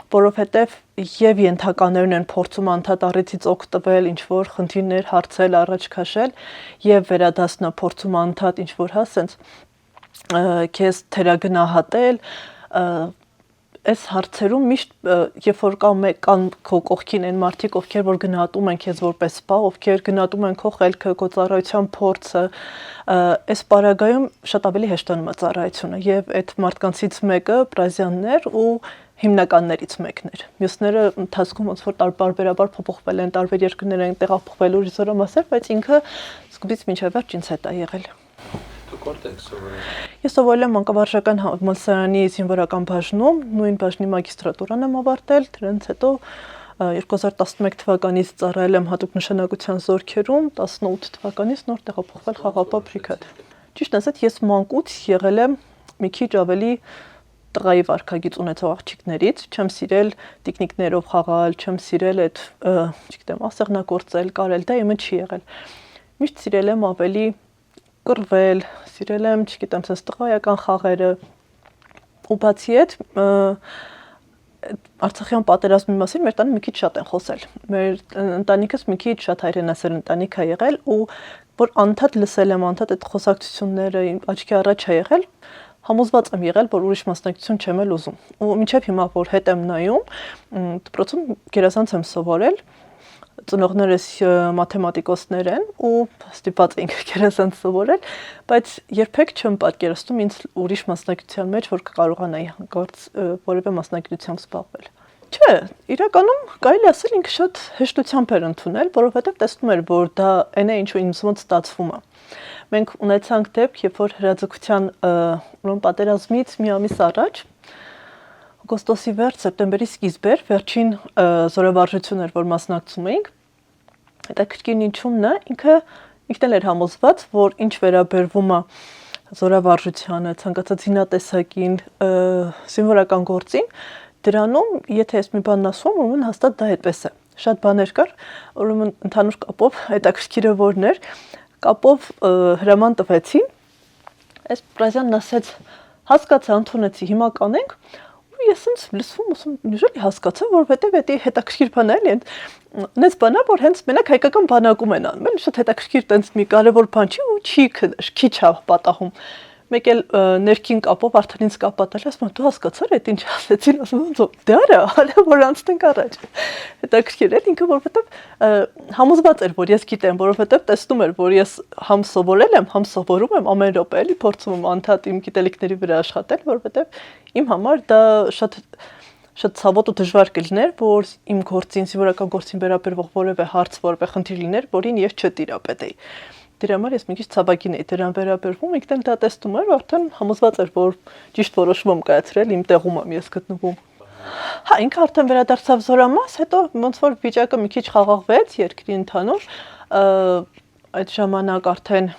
[SPEAKER 1] որովհետեւ եւ ենթականներն են փորձում անդադ առիթից օգտվել, ինչ որ խնդիրներ հարցել, առաջ քաշել եւ վերադասնա փորձում անդադ ինչ որ հա, սենց քեզ թերագնահատել, այս հարցերում միշտ երբ որ կան քո կողքին են մարդիկ, ովքեր որ գնահատում են քեզ որպես սպա, ովքեր գնահատում են քո խելքը, քո ծառայության փորձը, այս պարագայում շատ ավելի հեշտանում է ծառայությունը եւ այդ մարդկանցից մեկը Պրազյաններ ու հիմնականներից մեկն էր։ Մյուսները ընթացքում ոնց որ տարբերաբար փոփոխվել են, տարբեր երկրներ են տեղափոխվել ու զորամասեր, բայց ինքը սկզբից մինչև վերջ ինձ հետ է եղել։
[SPEAKER 2] Դուք որտե՞ք սովորել։
[SPEAKER 1] Ես սովորել եմ մանկավարժական համալսարանի զինվորական բաժնում, նույն բաժնի մագիստրատուրան եմ ավարտել, դրանից հետո 2011 թվականից ծառայել եմ հատուկ նշանակության զորքերում, 18 թվականից նոր տեղափոխվել Խաղաղապահ բրիգադ։ Ճիշտ ասած, ես մանկուց եղել եմ մի քիչ ավելի տղայի վարքագիծ ունեցող աղջիկներից, չեմ սիրել տիկնիկներով խաղալ, չեմ սիրել այդ, չգիտեմ, ասեղնագործել, կարել, դա իմը չի եղել։ Միշտ սիրել եմ ավելի կռվել, սիրել եմ, չգիտեմ, sense տղայական խաղերը։ Ու բացի այդ, Արցախյան պատերազմի մասին մեր տանը մի քիչ շատ են խոսել։ Մեր ընտանիքս մի քիչ շատ հայրենասեր ընտանիք է եղել ու որ անդադ լսել եմ, անդադ այդ խոսակցությունները աչքի առաջ է եղել, համոզված եմ եղել, որ ուրիշ մասնակցություն չեմ էլ ուզում։ Ու մինչև հիմա որ հետ եմ նայում, դպրոցում գերազանց եմ սովորել, ծնողներս մաթեմատիկոսներ են ու ստիպված էինք գերազանց սովորել, բայց երբեք չեմ պատկերացնում ինձ ուրիշ մասնակցության մեջ, որ կկարողանայի որևէ մասնագիտությամբ զբաղվել։ Չէ, իրականում կարելի ասել ինքը շատ հեշտությամբ էր ընդունել, որովհետև տեսնում էր, որ դա այն է, ինչու ինձ մոտ ստացվում է։ Մենք ունեցանք դեպք, երբ որ հրաձգության պատերազմից մի ամիս առաջ օգոստոսի վերջ, սեպտեմբերի սկիզբ էր, վերջին զորավարժություն էր, որ մասնակցում էինք։ Հետաքրքիրն ինչումն է, ինքն էլ էր համոզված, որ ինչ վերաբերվում է զորավարժությանը, ցանկացած զինատեսակին, զինվորական գործին, դրանում, եթե ես մի բան ասում, ուրեմն հաստատ դա այդպես է։ Շատ բաներ կար, ուրեմն ընդհանուր կապով հետաքրքիրը որն էր, կապով հրաման տվեցին։ Այս Պրազյանն ասեց, հասկացա, ընդունեցի, հիմա կանենք։ Ես ինձ լսում, ասում, նույնիսկ հասկացա, որովհետև դա հետաքրքիր բան է, էլի, այնպես բանա, որ հենց մենակ հայկական բանակում են անում, էլի, շատ հետաքրքիր տենց մի կարևոր բան չի ու քիչ է պատահում։ Մեկ էլ ներքին կապով արդեն ինձ կապատել, ասում, դու հասկացար, այդ ինչ ասեցին, ասում, դե արա, հələ որ անցնենք առաջ։ Հետաքրքիր էր, ինքը որովհետև համոզված էր, որ ես գիտեմ, որովհետև տեսնում էր, որ ես համ սովորել եմ, համ սովորում եմ ամեն րոպե, էլի, փորձում եմ անդադ իմ գիտելիքների վրա աշխատել, որովհետև իմ համար դա շատ ցավոտ ու դժվար կլիներ, որ իմ գործին, զինվորական գործին վերաբերող որևէ հարց, որևէ խնդիր լիներ, որին ես չտիրապետեի։ Դրա համար ես մի քիչ ցավագին էի դրան վերաբերվում, ինքն էլ դա տեսնում էր, արդեն համոզված էր, որ ճիշտ որոշում եմ կայացրել, իմ տեղում եմ ես գտնվում։ Հա, ինքը արդեն վերադարձավ զորամաս, հետո ոնց որ վիճակը մի քիչ խաղաղվեց երկրի ընդհանուր, այդ ժամանակ արդեն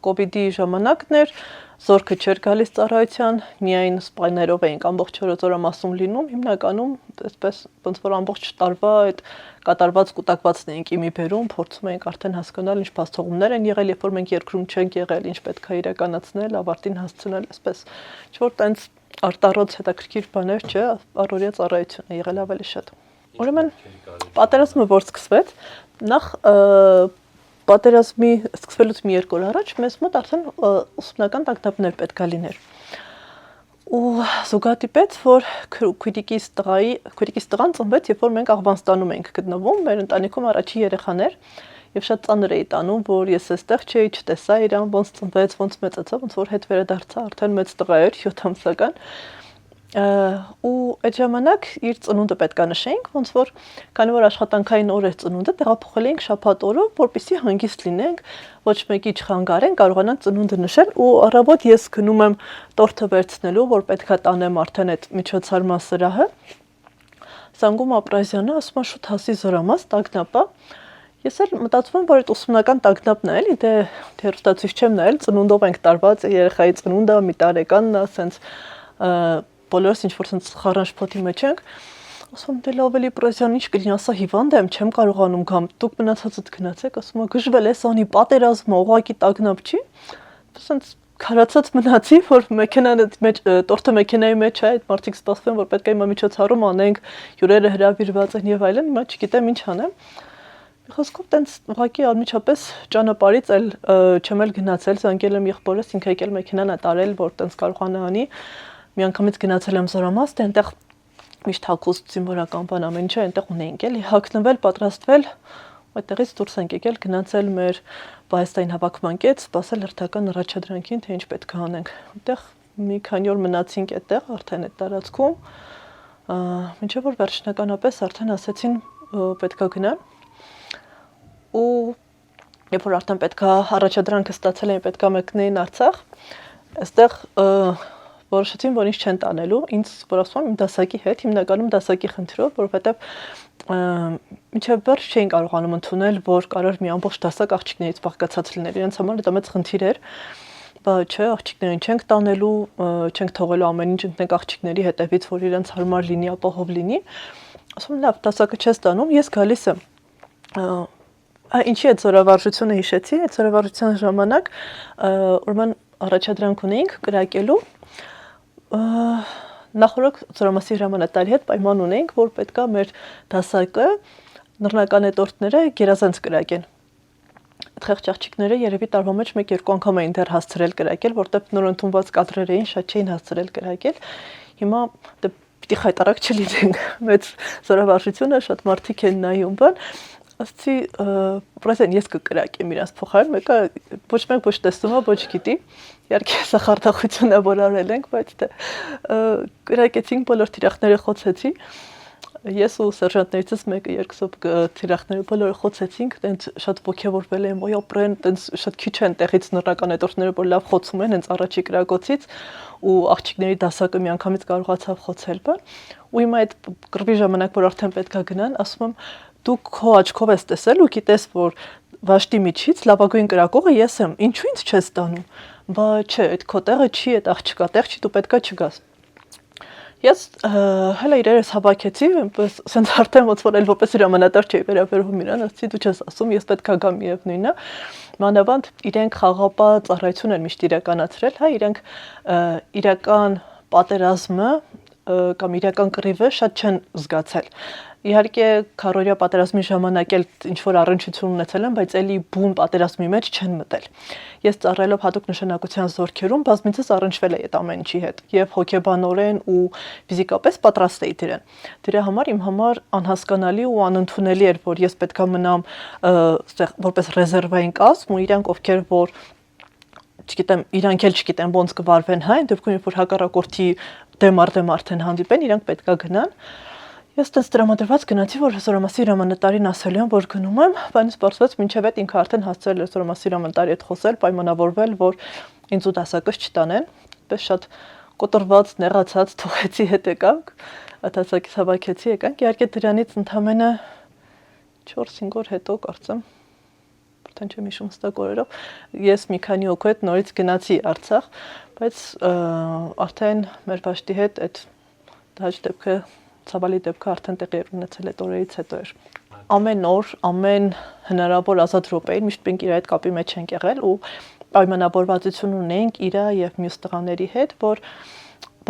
[SPEAKER 1] կովիդի ժամանակն էր, զորքը չէր գալիս ծառայության, միայն սպայներով էինք ամբողջ օրը զորամասում լինում, հիմնականում այսպես ոնց որ ամբողջ տարվա այդ կատարված կուտակվածն էինք իմի բերում, փորձում էինք արդեն հասկանալ ինչ փաստողումներ են եղել, երբ որ մենք երկրում չենք եղել, ինչ պետք է իրականացնել, ավարտին հասցնել, այսպես ինչ որ տենց արտառոց հետաքրքիր բաներ, չէ, առօրյա ծառայություն է եղել ավելի շատ։ Ուրեմն պատերազմը որ սկսվեց, նախ պատերազմի սկսվելուց մի երկու օր առաջ մեզ մոտ արդեն ուսումնական տագնապներ պետք է լիներ։ Ու զուգադիպեց, որ քույրիկիս տղան ծնվեց, երբ որ մենք Աղվանստանում էինք գտնվում, մեր ընտանիքում առաջի երեխան էր, եւ շատ ծանր էի տանում, որ ես այստեղ չէի, չտեսա իրան, ոնց ծնվեց, ոնց մեծացավ, ոնց որ հետ վերադարձա, արդեն մեծ տղա էր, 7 ամսական։ Ու այդ ժամանակ իր ծնունդը պետք է նշենք, ոնց որ քանի որ աշխատանքային օր էր ծնունդը, տեղափոխել էինք շաբաթ օրով, որպեսզի հանգիստ լինենք, ոչ մեկի չխանգարեն, կարողանանք ծնունդը նշել ու առավոտ ես գնում եմ տորթը վերցնելու, որ պետք է տանեմ արդեն այդ միջոցառման սրահը։ Զանգում Ապրազյանը, ասում է շուտ հասի զորամաս, տագնապ է։ Ես էլ մտածում եմ, որ այդ ուսումնական տագնապն է, էլի, դե հեռուստացույց չեմ նայել, ծնունդով ենք տարված, երեխայի ծնունդը, մի տարեկանն է, սենց բոլորս ինչ-որ սենց խառնաշ փոթի մեջ ենք, ասում դե լավ էլի Պրազյան, ինչ կլինի, ասա հիվանդ եմ, չեմ կարողանում գամ, դուք մնացածդ գնացեք, ասում է գժվել ես անի պատերազմը, ուղղակի տագնապ չի, սենց քարացած մնացի, որ մեքենան մեջ, տորթը մեքենայի մեջ է, այդ մարդիկ սպասվում են, որ պետք է հիմա միջոցառում անենք, հյուրերը հրավիրված են եւ այլն, հիմա չգիտեմ ինչ անեմ։ Խոսքով տենց ուղղակի անմիջապես ճանապարհից էլ չեմ էլ գնացել, զանգել եմ եղբորս, ինքը եկել մեքենան է տարել, որ տենց կարողանա անի։ Միանգամից գնացել եմ զորամաս, դե այնտեղ միշտ հագուստ զինվորական բան ամեն ինչը այնտեղ ունեինք, էլի հագնվել, պատրաստվել, այդտեղից դուրս ենք եկել, գնացել մեր պահեստային հավաքման կետ, սպասել հերթական առաջադրանքին, թե ինչ պետք է անենք։ Այնտեղ մի քանի օր մնացինք այդտեղ, արդեն այդ տարածքում, մինչև որ վերջնականապես արդեն ասեցին պետք է գնալ։ Ու երբ որ արդեն պետք է առաջադրանքը ստացել էին, պետք է մեկնեին Արցախ, այստեղ որոշեցին, որ ինձ չեն տանելու, ինձ որ ասում եմ իմ դասակի հետ, հիմնականում դասակի խնդրով, որովհետև մինչև վերջ չէին կարողանում ընդունել, որ կարող մի ամբողջ դասակ աղջիկներից բաղկացած լիներ, իրենց համար դա մեծ խնդիր էր, բայց չէ, աղջիկներին չենք տանելու, չենք թողելու ամեն ինչ ընկնենք աղջիկների հետևից, որ իրենց հարմար լինի, ապահով լինի, ասում եմ, լավ, դասակը չես տանում, ես գալիս եմ, ինչի այդ զորավարժությունը հիշեցի, այդ զորավարժության ժամանակ ուրեմն առաջադրանք ունեինք կրակելու նախորդ զորամասի հրամանատարի հետ պայման ունեինք, որ պետքա մեր դասակը նռնականետորդները գերազանց կրակեն։ Այդ խեղճ աղջիկները երևի տարվա մեջ 1-2 անգամ էին դեռ հասցրել կրակել, որտեղ նոր ընդունված կադրեր էին, շատ չէին հասցրել կրակել։ Հիմա դե պիտի խայտարակ չլինենք, մեծ զորավարժությունը շատ մարդիկ են նայում, բան ասացի, պրոստեն ես կկրակեմ իրանց փոխարեն, մեկը ոչ մեկ ոչ տեսնում է, ոչ գիտի։ Իհարկե սա խարդախությունը որ արել ենք, բայց դե կրակեցինք, բոլոր թիրախները խոցեցի։ Ես ու սերժանտներիցս մեկը երկուսով թիրախները բոլորը խոցեցինք, տենց շատ ոգևորվել եմ, ոյ ապրեն, տենց շատ քիչ են տեղից նռնականետորդները, որ լավ խոցում են, հենց առաջի կրակոցից ու աղջիկների դասակը միանգամից կարողացավ խոցել, բան։ Ու հիմա այդ կռվի ժամանակ, որ արդեն պետքա գնան, ասում եմ դու քո աչքով ես տեսել ու գիտես, որ վաշտի միջից լավագույն կրակողը ես եմ, ինչու ինձ չես տանում, բա չէ, այդ քո տեղը չի, այդ աղջկա տեղ չի, դու պետքա չգաս։ Ես հələ իրերս հավաքեցի, ասենց արդեն ոնց որ էլ որպես հրամանատար չէի վերաբերվում իրան, ասեցի դու չես ասում, ես պետքա գամ միևնույնն է։ Մանավանդ իրենք խաղապահ ծառայություն են միշտ իրականացրել, հա, իրենք իրական պատերազմը կամ իրական կռիվը շատ չեն զգացել։ Իհարկե քարորիա պատերազմի ժամանակ էլ ինչ որ առնչություն ունեցել են, բայց էլի բուն պատերազմի մեջ չեն մտել։ Ես ծառայելով հատուկ նշանակության զորքերում բազմիցս առնչվել եմ այդ ամեն ինչի հետ եւ հոգեբանորեն ու ֆիզիկապես պատրաստ էի դրան։ Դրա համար իմ համար անհասկանալի ու անընդունելի էր, որ ես պետքա մնամ այստեղ որպես ռեզերվային կազմ ու իրանք ովքեր որ չգիտեմ, իրանք էլ չգիտեմ ոնց կվարվեն, հա, այն դեպքում երբ որ հակառակորդի դեմ արդեն հանդիպեն, իրանք պետքա գնան։ Ես տես տրամադրված գնացի, որ զորամասի հրամանատարին ասել եմ, որ գնում եմ, բայց սպասված մինչև այդ ինքը արդեն հասցրել էր զորամասի հրամանատարի հետ խոսել, պայմանավորվել, որ ինձ ու դասակս չտանեն, պես շատ կոտրված, նեղացած թողեցի հետ եկանք, դասակից հավաքեցի եկանք, իհարկե դրանից ընդամենը 4-5 օր հետո կարծեմ, արդեն չեմ հիշում հստակ օրերով, ես մի քանի օր հետ նորից գնացի Արցախ, բայց արդեն մեր վաշտի հետ այդ դահաճ դեպքը ցավալի դեպքը արդեն տեղի էր ունեցել այդ օրերից հետո էր։ Ամեն օր, ամեն հնարավոր ազատ րոպեին միշտ մենք իր այդ կապի մեջ ենք եղել ու պայմանավորվածություն ունենք իր եւ մյուս տղաների հետ, որ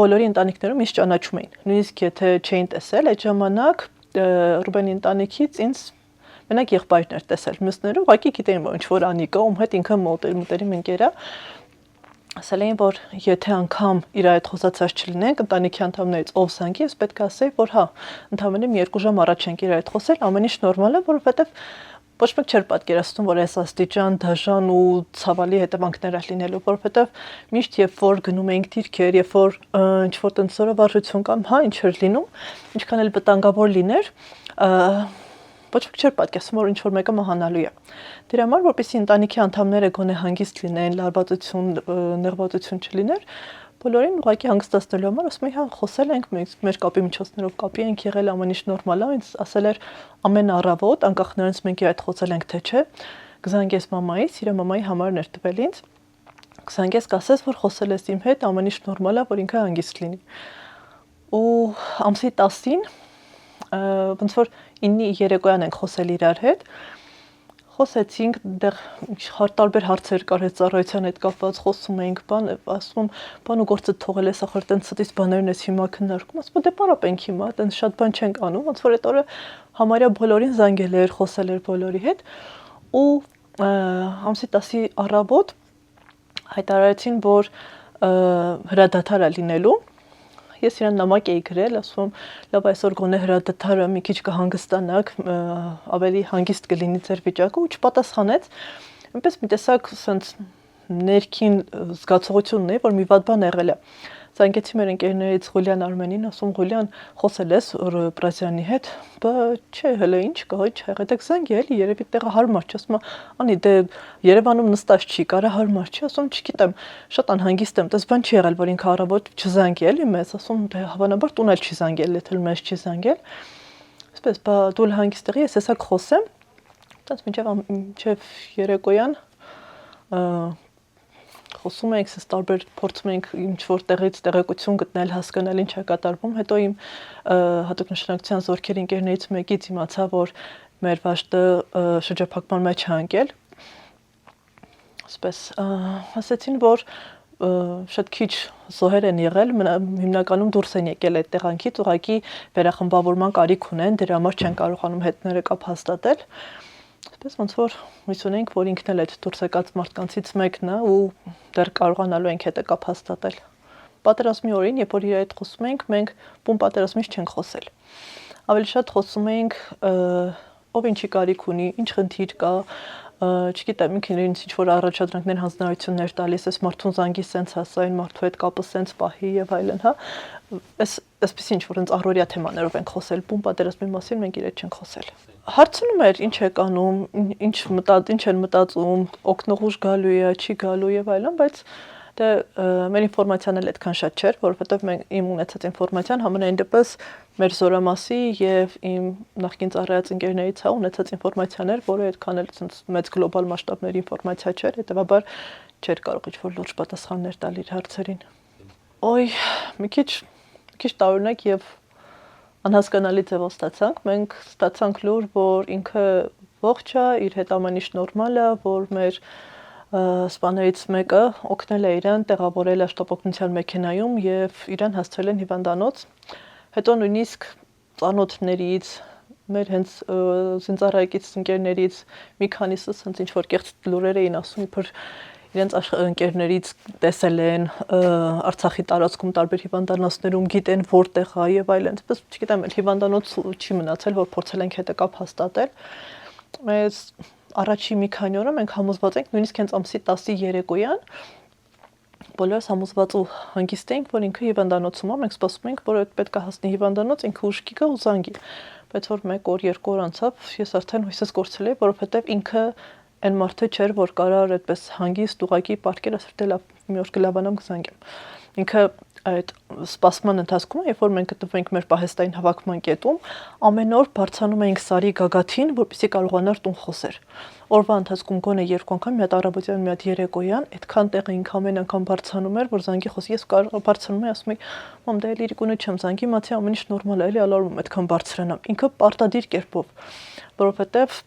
[SPEAKER 1] բոլորի ընտանիքներում ինձ ճանաչում էին։ Նույնիսկ եթե չէին տեսել այդ ժամանակ Ռուբենի ընտանիքից ինձ մենակ եղբայրն էր տեսել։ Մյուսները ուղղակի գիտեին, որ ինչ որ Անիկա, ում հետ ինքը մոտերիմ ընկեր է։ Ասել էին, որ եթե անգամ իր այդ խոսացած չլինենք, ընտանիքի անդամներից ով զանգի, ես պետք է ասեի, որ հա, ընդհանրապես մի 2 ժամ առաջ ենք իր այդ խոսել, ամեն ինչ նորմալ է, որովհետև ոչ մեկ չէր պատկերացնում, որ այս աստիճան դաժան ու ցավալի հետևանքներ է լինելու, որովհետև միշտ երբ որ գնում էինք դիրքեր, երբ որ ինչ որ տնտեսորավարժություն կամ հա ինչ էր լինում, ինչքան էլ վտանգավոր լիներ, ոչ մեկ չէր պատկերացնում, որ ինչ որ մեկը մահանալու է։ Դրա համար, որպեսզի ընտանիքի անդամները գոնե հանգիստ լինեն, լարվածություն, նեղվածություն չլիներ, բոլորին ուղղակի հանգստացնելու համար ասում էի, հա, խոսել ենք, մեր կապի միջոցներով կապի ենք եղել, ամեն ինչ նորմալ է, ինձ ասել էր ամեն առավոտ, անկախ նրանից մենք այդ խոսել ենք թե չէ, կզանգես մամայից, իր մամայի համարն էր տվել ինձ, կզանգես կասես, որ խոսել ես իմ հետ, ամեն ինչ նորմալ է, որ ինքը հանգիստ լինի։ Ու ամսի 10-ին ոնց որ 9-ի երեկոյան ենք խոսել իրար հետ, խոսեցինք, դեռ տարբեր հարցեր կար հետ ծառայության հետ կապված, խոսում էինք, ասում, բան ու գործը թողել ես, ախր տենց ստից բաներն ես հիմա քննարկում, ասում, դե պարապենք հիմա, տենց շատ բան չենք անում, ոնց որ այդ օրը համարյա բոլորին զանգել էր, խոսել էր բոլորի հետ, ու ամսի 10-ի առավոտ հայտարարեցին, որ հրադադար է լինելու։ Ես իրան նամակ էի գրել, ասում եմ, լավ այսօր գոնե հրադադարը մի քիչ կհանգստանաք, ավելի հանգիստ կլինի ձեր վիճակը ու չպատասխանեց։ Այնպես մի տեսակ սենց ներքին զգացողություն ունեի, որ մի վատ բան եղել է։ Զանգեցի մեր ընկերներից Ղուլյան Արմենին, ասում Ղուլյան, խոսել ես Պրազյանի հետ, բա չէ, հələ ինչ կա, ինչ եղել, դեք զանգի էլի, երևի տեղը հարմար չի, ասում անի դե Երևանում նստած չի, կարա հարմար չի, ասում չգիտեմ, շատ անհանգիստ եմ, դες բան չի եղել, որ ինքը առավոտ չզանգի էլի մեզ, ասում դե հավանաբար տուն էլ չի զանգել, եթե մեզ չի զանգել։ Այսպես, բա դու էլ հանգիստ եղի, ես հեսա կխոսեմ, տենց մինչև երեկոյան խոսում ենք, սենց տարբեր փորձում ենք ինչ-որ տեղից տեղեկություն գտնել, հասկանալ ինչ է կատարվում, հետո իմ հատուկ նշանակության զորքերի ընկերներից մեկից իմացա, որ մեր վաշտը շրջափակման մեջ է ընկել։ Այսպես, ասեցին, որ շատ քիչ զոհեր են եղել, հիմնականում դուրս են եկել այդ տեղանքից, ուղղակի վերախմբավորման կարիք ունեն, դրա համար չեն կարողանում հետները կապ հաստատել։ Այսպես ոնց որ հույս ունենք, որ ինքն էլ այդ դուրս եկած մարդկանցից մեկն է ու դեռ կարողանալու ենք հետը կապ հաստատել։ Պատերազմի օրին, երբ որ իր հետ խոսում ենք, մենք բուն պատերազմից չենք խոսել։ Ավելի շատ խոսում ենք ով ինչի կարիք ունի, ինչ խնդիր կա, չգիտեմ, ինքնին ինչ որ առաջադրանքներ, հանձնարարություններ տալիս, այս մարդուն զանգի սենց հասա, այն մարդու հետ կապը սենց պահի եւ այլն, հա։ Այսպես ինչ որ հենց առօրյա թեմաներով ենք խոսել, բուն պատերազմի մասին մենք իր հետ չենք խոսել։ Հարցնում էր ինչ եք անում, ինչ են մտածում, օգնողուժ գալու է, չի գալու եւ այլն, բայց դե մեր ինֆորմացիան էլ այդքան շատ չէր, որովհետեւ մենք իմ ունեցած ինֆորմացիան համենայն դեպս մեր զորամասի եւ իմ նախկին ծառայած ընկերներից հա ունեցած ինֆորմացիան էր, որը այդքան էլ մեծ գլոբալ մասշտաբների ինֆորմացիա չէր, հետեւաբար չէր կարող ինչ-որ լուրջ պատասխաններ տալ իր հարցերին։ Ոյ, մի քիչ տարօրինակ եւ անհասկանալի ձևով ստացանք, մենք ստացանք լուր, որ ինքը ողջ է, իր հետ ամեն ինչ նորմալ է, որ մեր սպաներից մեկը օգնել է իրան, տեղավորել է շտապօգնության մեքենայում եւ իրան հասցրել են հիվանդանոց։ Հետո նույնիսկ ծանոթներից, մեր հենց զինծառայեկից ընկերներից մի քանիսը հենց ինչ որ կեղծ լուրեր էին ասում, իբր իրենց ընկերներից տեսել են Արցախի տարածքում տարբեր հիվանդանոցներում, գիտեն որտեղ է եւ այլն։ Այսպես չգիտեմ, հիվանդանոց չի մնացել, որ փորձել ենք հետը կապ հաստատել։ Մեզ առաջի մի քանի օրը մենք համոզված ենք, նույնիսկ հենց ամսի 10-ի երեկոյան բոլորս համոզված ու հանգիստ էինք, որ ինքը հիվանդանոցում է, մենք սպասում ենք, որ այդ պետք է հասնի հիվանդանոց, ինքը ուշքի գա ու զանգի։ Բայց որ 1 օր, 2 օր անցավ, ես արդեն հույսս կորցրել էի, որովհետեւ ինքը այն մարդը չէր, որ կարար այդպես հանգիստ ուղակի պարկել, ասել թե լավ, մի օր կլավանամ կզանգեմ։ Ինքը այդ սպասման ընթացքում, երբ որ մենք գտնվենք մեր պահեստային հավաքման կետում, ամեն օր բարձրանում էինք Սարի գագաթին, որպեսզի կարողանար տուն խոսեր։ Օրվա ընթացքում գոնե 2 անգամ, մի հատ առավոտյան, մի հատ երեկոյան, այդքան տեղ էինք ամեն անգամ բարձրանում էր, որ զանգի խոսի, ես բարձրանում եմ, ասում եմ, մամ, դե էլի իրիկունը չեմ զանգի, մացի ամեն ինչ նորմալ է, էլի ալարում այդքան բարձրանամ։ Ինքը պարտադիր կերպով, որովհետև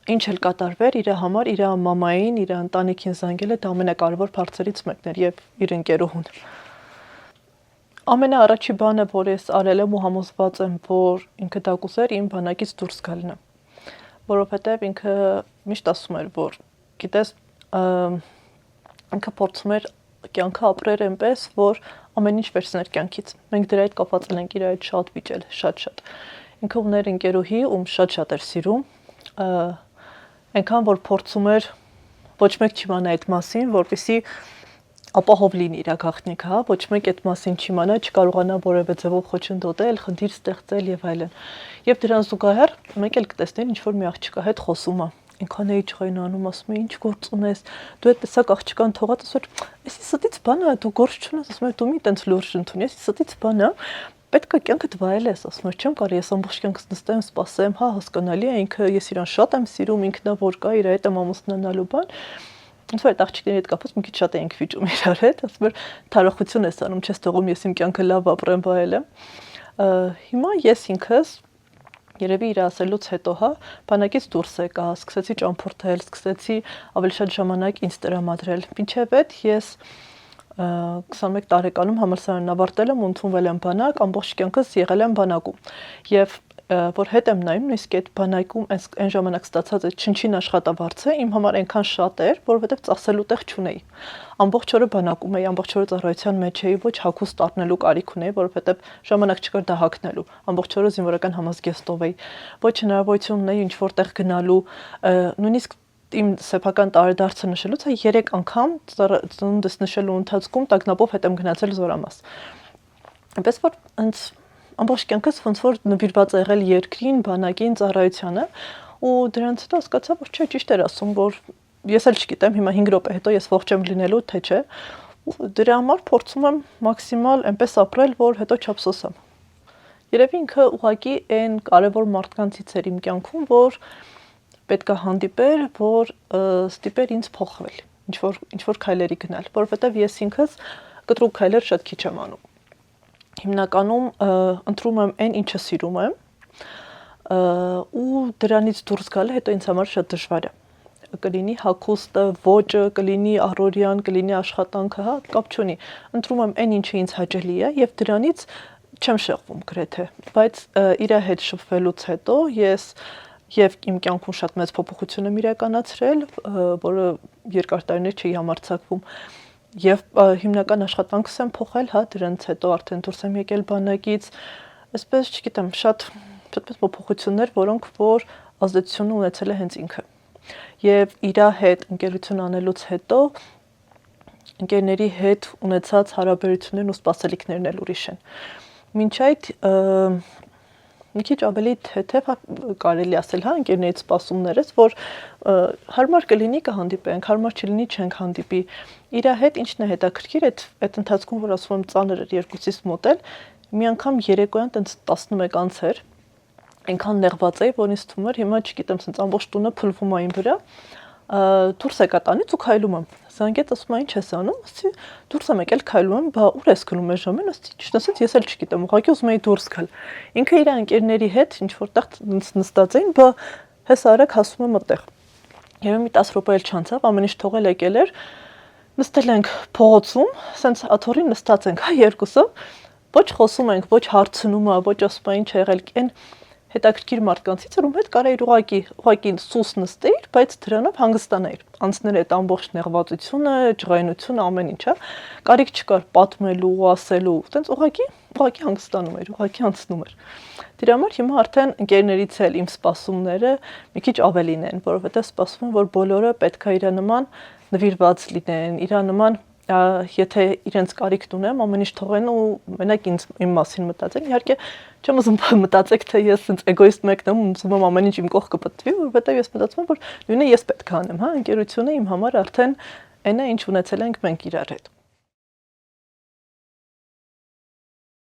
[SPEAKER 1] ինչ էլ կատարվեր իր համար, իր մամային, իր ընտանիքին զանգելը դա ամենակարևոր բարձերից մեկն էր եւ իր ընկերուհուն։ Ամենաառաջի բանը, որ ես արել եմ ու համոզված եմ, որ ինքը դա կուզեր իմ բանակից դուրս գալն է, որովհետեւ ինքը միշտ ասում էր, որ գիտես, ինքը փորձում էր կյանքը ապրել այնպես, որ ամեն ինչ վերցներ կյանքից։ Մենք դրա հետ կապված ենք իր այդ շատ վիճել, շատ։ Ինքը ուներ ընկերուհի, ում շատ էր սիրում, այնքան որ փորձում էր ոչ մեկ չիմանա այդ մասին, որպեսզի ապահով լինի իր գաղտնիքը, հա, ոչ մեկ այդ մասին չիմանա, չկարողանա որևէ ձևով խոչընդոտել, խնդիր ստեղծել եւ այլն։ Եվ դրան զուգահեռ մենք էլ կտեսնենք ինչ որ մի աղջկա հետ խոսում է։ Ինքան էի ջղայնանում, ասում է, ինչ գործ ունես, դու այդ տեսակ աղջկան թողած, ասում է, էսի ստից բան է, դու գործ չունես, ասում է, դու մի տենց լուրջ ընդունես, ստից բան է, պետք է կյանքդ վայելես, ասում է, չեմ կարի, ես ամբողջ կյանքս նստեմ, սպասեմ, հա, հասկանալի է, ինքը ես իրան շատ եմ սիրում, ինքն է որ կա, իր հետ եմ ամուսնանալու բան։ Ոնց որ այդ աղջիկների հետ կապված մի քիչ շատ էինք վիճում իրար հետ, ասում էր, թարախություն ես անում, չես թողում ես իմ կյանքը լավ ապրեմ, վայելեմ։ Հիմա ես ինքս երևի իր ասելուց հետո, հա, բանակից դուրս եկա, սկսեցի ճամփորդել, սկսեցի ավելի շատ ժամանակ ինձ տրամադրել։ Մինչև այդ ես 21 տարեկանում համալսարանն ավարտել եմ ու ընդունվել եմ բանակ, ամբողջ կյանքս եղել եմ բանակում։ Եվ որ հետ եմ նայում, նույնիսկ այդ բանակում այն ժամանակ ստացած այդ չնչին աշխատավարձը իմ համար այնքան շատ էր, որովհետև ծախսելու տեղ չունեի։ Ամբողջ օրը բանակում էի, ամբողջ օրը ծառայության մեջ էի, ոչ հագուստ առնելու կարիք ունեի, որովհետև ժամանակ չկար դա հագնելու։ Ամբողջ օրը զինվորական համազգեստով էի։ Ոչ հնարավորություն ունեի ինչ որտեղ գնալու, նույնիսկ իմ սեփական տարեդարձը նշելուց 3 անգամ ծնունդս նշելու ընթացքում տագնապով հետ եմ գնացել Զորամաս։ Այնպես որ հենց ամբողջ կյանքս ոնց որ նվիրված է եղել երկրին, բանակին, ծառայությանը, ու դրանից հետո հասկացա, որ չէ, ճիշտ էր ասում, որ ես էլ չգիտեմ, հիմա 5 րոպե հետո ես ողջ եմ լինելու, թե չէ, ու դրա համար փորձում եմ մաքսիմալ այնպես ապրել, որ հետո չափսոսամ։ Երևի ինքը ուղղակի այն կարևոր մարդկանցից էր իմ կյանքում, որ պետք է հանդիպեր, որ ստիպեր ինձ փոխվել, ինչ որ քայլերի գնալ, որովհետև ես ինքս կտրուկ քայլեր շատ քիչ եմ անում։ Հիմնականում ընտրում եմ այն, ինչը սիրում եմ, ու դրանից դուրս գալը հետո ինձ համար շատ դժվար է։ Կլինի հագուստը, ոճը, կլինի առօրյան, կլինի աշխատանքը, հա, կապ չունի։ Ընտրում եմ այն, ինչը ինձ հաճելի է, եւ դրանից չեմ շեղվում գրեթե, բայց իր հետ շփվելուց հետո ես եւ իմ կյանքում շատ մեծ փոփոխություն եմ իրականացրել, որը երկար տարիներ չի համարձակվում, եւ հիմնական աշխատանքս եմ փոխել, հա, դրանից հետո արդեն դուրս եմ եկել բանակից, այսպես չգիտեմ, շատ մեծ փոփոխություններ, որոնք որ ազդեցություն ունեցել է հենց ինքը։ Եվ իր հետ ընկերություն անելուց հետո ընկերների հետ ունեցած հարաբերություններն ու սպասելիքներն էլ ուրիշ են։ Մինչ այդ մի քիչ ավելի թեթև կարելի ասել, հա, ընկերներից սպասումներս, որ հարմար կլինի կհանդիպենք, հարմար չլինի չենք հանդիպի։ Իր հետ ինչն է հետաքրքիր, այդ ընթացքում, որ ասում եմ ծանր էր երկուսից մոտ էլ, մի անգամ երեկոյան տենց 11 անց էր, այնքան նեղված էի, որ ինձ թվում էր հիմա չգիտեմ, սենց ամբողջ տունը փլվում է իմ վրա, դուրս եկա տանից ու քայլում եմ։ Զանգեց, ասում է, ինչ ես անում, ասի, դուրս եմ եկել քայլում եմ, բա ուր ես գնում այս ժամին, ասի, ճիշտ ասած, ես էլ չգիտեմ, ուղղակի ուզում էի դուրս գալ։ Ինքը իր ընկերների հետ ինչ որտեղ նստած էին, բա հես արագ հասում եմ այդտեղ։ Եվ մի 10 րոպե էլ չանցավ, ամեն ինչ թողել եկել էր։ Նստել ենք փողոցում, սենց աթոռին նստած ենք, հա, երկուսը, ոչ խոսում ենք, ոչ հարցնում է, ոչ ասում է ինչ է եղել, այն հետաքրքիր մարդկանցից, ում հետ կարայր ուղղակի սուս նստեիր, բայց դրանով հանգստանայիր, անցներ այդ ամբողջ նեղվածությունը, ջղայնությունը, ամեն ինչը, կարիք չկար պատմելու, ասելու, տենց ուղղակի հանգստանում էր, ուղղակի անցնում էր։ Դրա համար հիմա արդեն ընկերներից էլ իմ սպասումները մի քիչ ավելին են, որովհետև սպասում եմ, որ բոլորը պետք է իր նման նվիրված լինեն, իր նման եթե իրենց կարիքն ունեմ, ամեն ինչ թողեն ու մենակ իմ մասին մտածեն։ Իհարկե չեմ ուզում մտածեք, թե ես ինձ էգոիստ մեկն եմ, ուզում եմ ամեն ինչ իմ կողքը պատվի, որովհետև ես մտածում եմ, որ նույնը ես պետք է անեմ, հա, ընկերությունը իմ համար արդեն այն է, ինչ ունեցել ենք մենք իրար հետ։